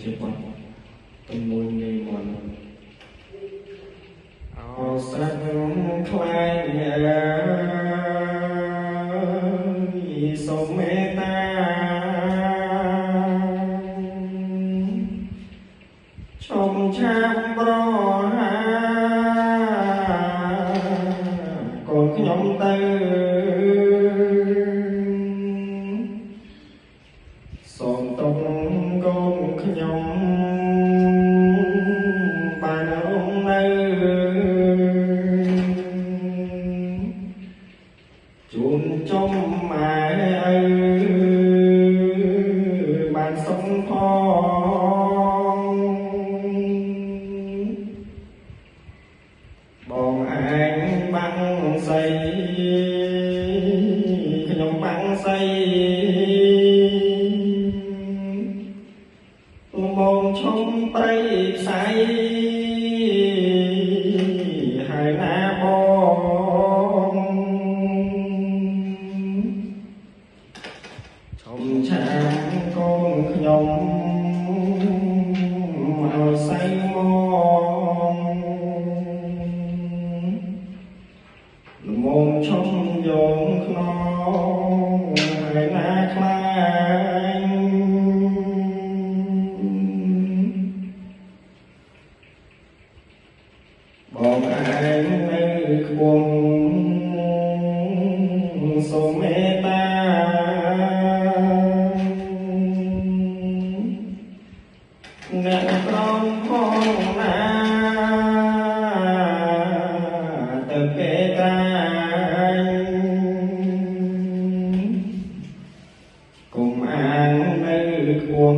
ជាគាត់ទំនួលងាយមកអោសាក់ខ្លាយសូមមេត្តាชมช้ำប្រហាកូនខ្ញុំទៅសូមទុំកូនខ្ញុំបានរងនៅជូនចំម៉ែឪបានសុខផងបងឯងបាំងសៃខ្ញុំបាំងសៃមកឈុំព្រៃផ្សៃហើយណាបងឈុំឆាកូនខ្ញុំឲ្យសៃមកលំងឈុំយងខ្នងហើយណាខ្លាញ់បងឯងនៅក្បួងសូមមេត្តាអ្នកក្រំផងណាទៅគេត្រាញគុំអាននៅក្បួង